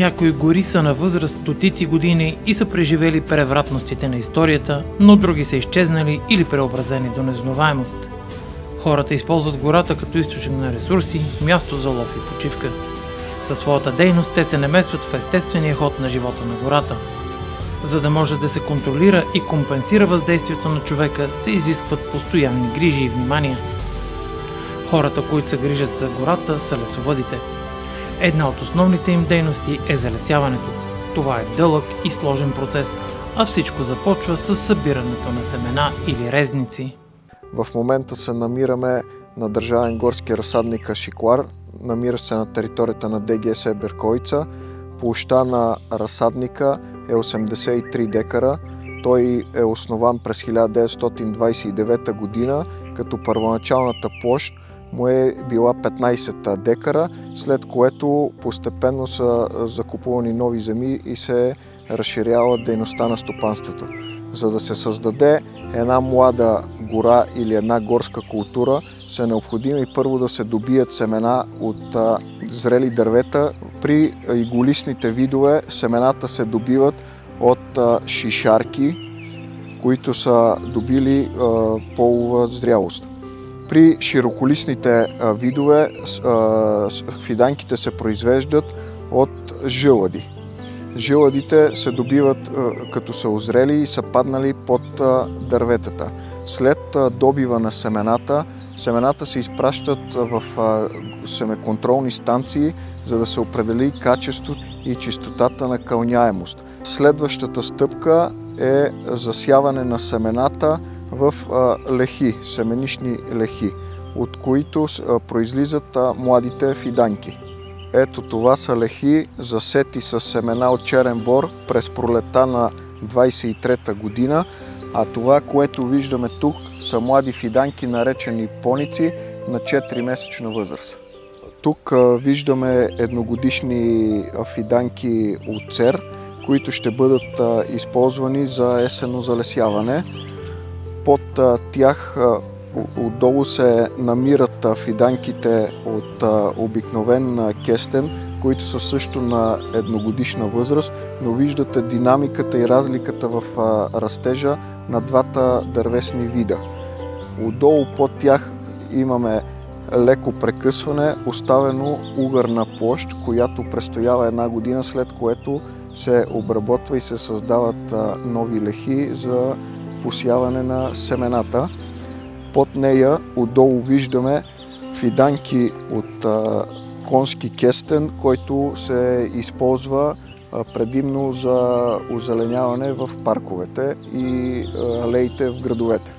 Някои гори са на възраст стотици години и са преживели превратностите на историята, но други са изчезнали или преобразени до незнаваемост. Хората използват гората като източник на ресурси, място за лов и почивка. Със своята дейност те се намесват в естествения ход на живота на гората. За да може да се контролира и компенсира въздействието на човека, се изискват постоянни грижи и внимание. Хората, които се грижат за гората, са лесовъдите. Една от основните им дейности е залесяването. Това е дълъг и сложен процес, а всичко започва с събирането на семена или резници. В момента се намираме на държавен горски разсадник Шиклар, намира се на територията на ДГС Берковица. Площта на разсадника е 83 декара. Той е основан през 1929 година, като първоначалната площ му е била 15 декара, след което постепенно са закупувани нови земи и се разширява дейността на стопанствата. За да се създаде една млада гора или една горска култура, са необходими първо да се добият семена от зрели дървета. При иголистните видове семената се добиват от шишарки, които са добили полова зрялост. При широколистните видове фиданките се произвеждат от жълъди. Жълъдите се добиват като са озрели и са паднали под дърветата. След добива на семената се изпращат в семеконтролни станции, за да се определи качество и чистотата на кълняемост. Следващата стъпка е засяване на семената в лехи, семенишни лехи, от които произлизат младите фиданки. Ето това са лехи, засети с семена от черен бор през пролета на 23-та година, а това, което виждаме тук, са млади фиданки, наречени поници, на 4-месечна възраст. Тук виждаме едногодишни фиданки от цер, които ще бъдат използвани за есенно залесяване. Под тях отдолу се намират фиданките от обикновен кестен, които са също на едногодишна възраст, но виждате динамиката и разликата в растежа на двата дървесни вида. Отдолу под тях имаме леко прекъсване, оставено угърна площ, която престоява една година, след което се обработва и се създават нови лехи за посяване на семената. Под нея отдолу виждаме фиданки от конски кестен, който се използва предимно за озеленяване в парковете и алеите в градовете.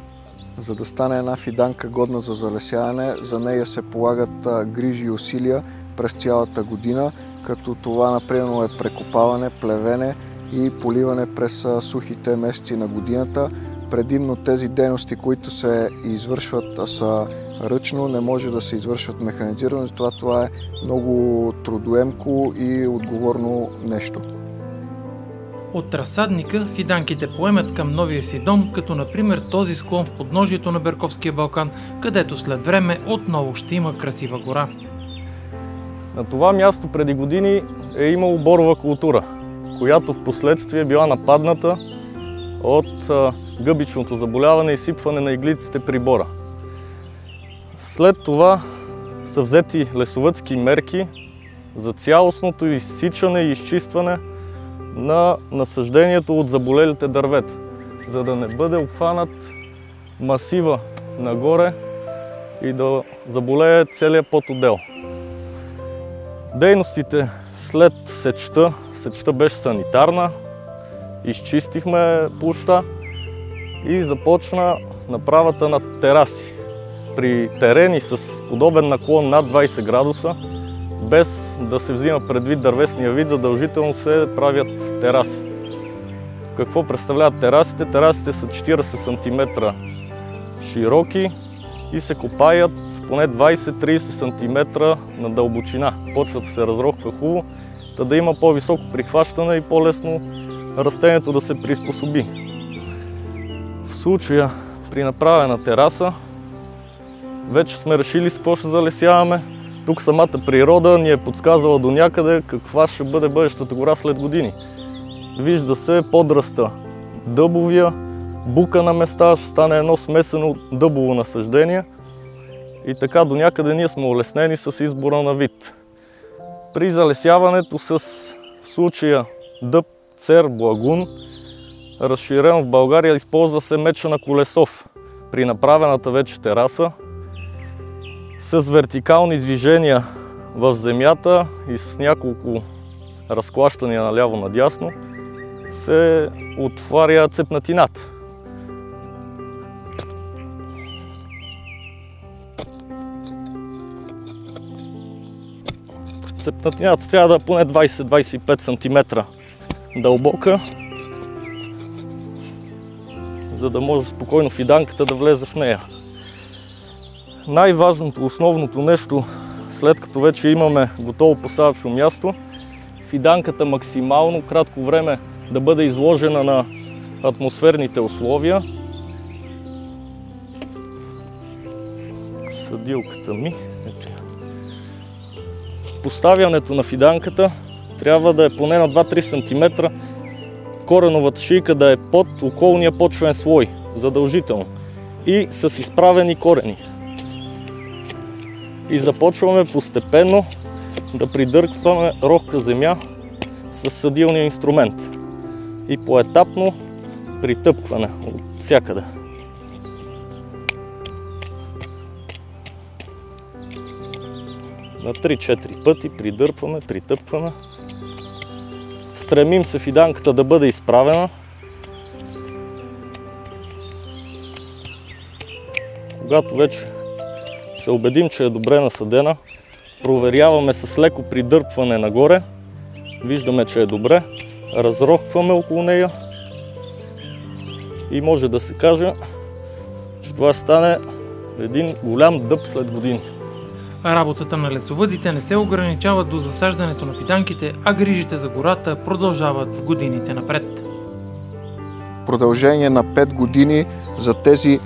За да стане една фиданка годна за залесяване, за нея се полагат грижи и усилия през цялата година, като това например е прекопаване, плевене и поливане през сухите месеци на годината. Предимно тези дейности, които се извършват са ръчно, не може да се извършват механизирано, затова това е много трудоемко и отговорно нещо. От разсадника фиданките поемат към новия си дом, като например този склон в подножието на Берковския Балкан, където след време отново ще има красива гора. На това място преди години е имало борова култура, която в последствие е била нападната от гъбичното заболяване и сипване на иглиците при бора. След това са взети лесовъдски мерки за цялостното изсичане и изчистване на насаждението от заболелите дървета, за да не бъде обхванат масива нагоре и да заболее целият подотдел. Дейностите след сечта беше санитарна, изчистихме площа и започна направата на тераси. При терени с подобен наклон над 20 градуса, без да се взима предвид дървесния вид, задължително се правят тераси. Какво представляват терасите? Терасите са 40 см широки и се копаят с поне 20-30 см на дълбочина. Почвата се разрохва хубаво, да има по-високо прихващане и по-лесно растението да се приспособи. В случая при направена тераса вече сме решили с какво ще залесяваме. Тук самата природа ни е подсказала до някъде каква ще бъде бъдещата гора след години. Вижда се подръста дъбовия, бука на места, ще стане едно смесено дъбово насъждение и така до някъде ние сме улеснени с избора на вид. При залесяването с в случая дъб, цер, благун, разширен в България, използва се меча на колесов. При направената вече тераса с вертикални движения в земята и с няколко разклащания наляво-надясно се отваря цепнатината. Цепнатината трябва да е поне 20-25 см дълбока, за да може спокойно фиданката да влезе в нея. Най-важното, основното нещо, след като вече имаме готово посадъчно място, фиданката максимално кратко време да бъде изложена на атмосферните условия. Съдилката ми. Поставянето на фиданката трябва да е поне на 2-3 см, кореновата шийка да е под околния почвен слой, задължително, и с изправени корени. И започваме постепенно да придърпваме рохка земя с съдилния инструмент и поетапно притъпкване от всякъде. На 3-4 пъти придърпваме, притъпкваме. Стремим се фиданката да бъде изправена. Когато вече се убедим, че е добре насадена, проверяваме с леко придърпване нагоре. Виждаме, че е добре. Разрохваме около нея и може да се каже, че това стане един голям дъб след години. Работата на лесовъдите не се ограничава до засаждането на фиданките, а грижите за гората продължават в годините напред. Продължение на 5 години за тези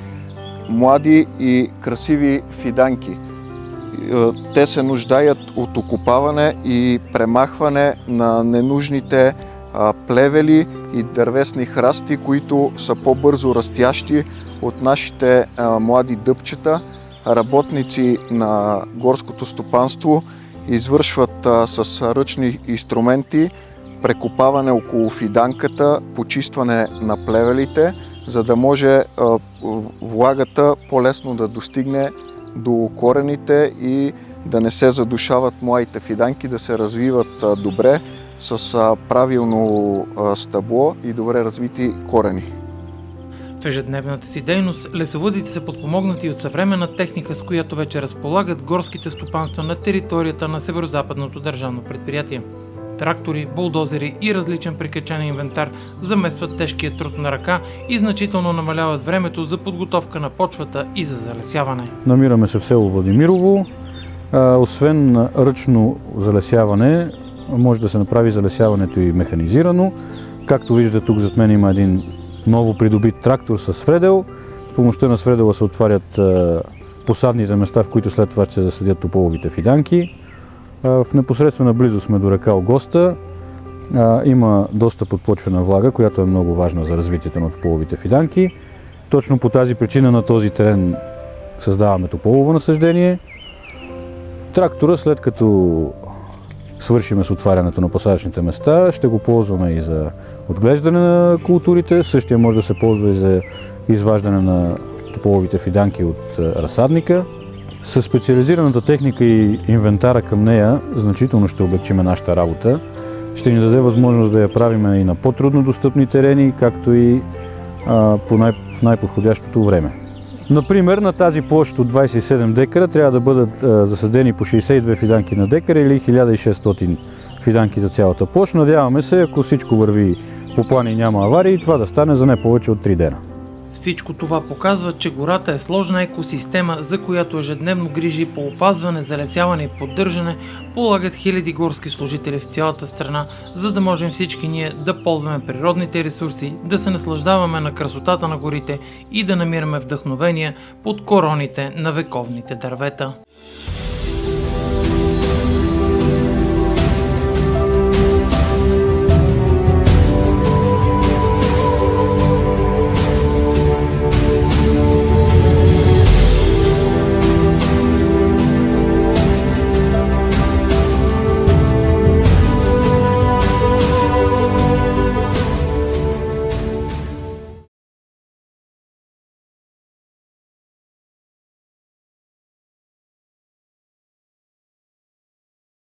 млади и красиви фиданки. Те се нуждаят от окопаване и премахване на ненужните плевели и дървесни храсти, които са по-бързо растящи от нашите млади дъбчета. Работници на горското стопанство извършват с ръчни инструменти прекопаване около фиданката, почистване на плевелите, за да може влагата по-лесно да достигне до корените и да не се задушават младите фиданки, да се развиват добре с правилно стъбло и добре развити корени. В ежедневната си дейност лесовъдите са подпомогнати от съвременна техника, с която вече разполагат горските стопанства на територията на Северозападното държавно предприятие. Трактори, булдозери и различен прикачен инвентар заместват тежкия труд на ръка и значително намаляват времето за подготовка на почвата и за залесяване. Намираме се в село Владимирово. Освен ръчно залесяване, може да се направи залесяването и механизирано. Както виждате, тук зад мен има един ново придобит трактор с свредел. С помощта на свредела се отварят посадните места, в които след това ще се засадят тополовите фиданки. В непосредствена близост сме до река Огоста. Има доста подпочвена влага, която е много важна за развитието на тополовите фиданки. Точно по тази причина на този терен създаваме тополово насъждение. Трактора, след като свършиме с отварянето на посадъчните места, ще го ползваме и за отглеждане на културите. Същия може да се ползва и за изваждане на тополовите фиданки от разсадника. Със специализираната техника и инвентара към нея значително ще облекчиме нашата работа. Ще ни даде възможност да я правим и на по-трудно достъпни терени, както и в най-подходящото време. Например, на тази площ от 27 декара трябва да бъдат засадени по 62 фиданки на декар или 1600 фиданки за цялата площ. Надяваме се, ако всичко върви по план и няма аварии, това да стане за не повече от 3 дена. Всичко това показва, че гората е сложна екосистема, за която ежедневно грижи по опазване, залесяване и поддържане полагат хиляди горски служители в цялата страна, за да можем всички ние да ползваме природните ресурси, да се наслаждаваме на красотата на горите и да намираме вдъхновение под короните на вековните дървета.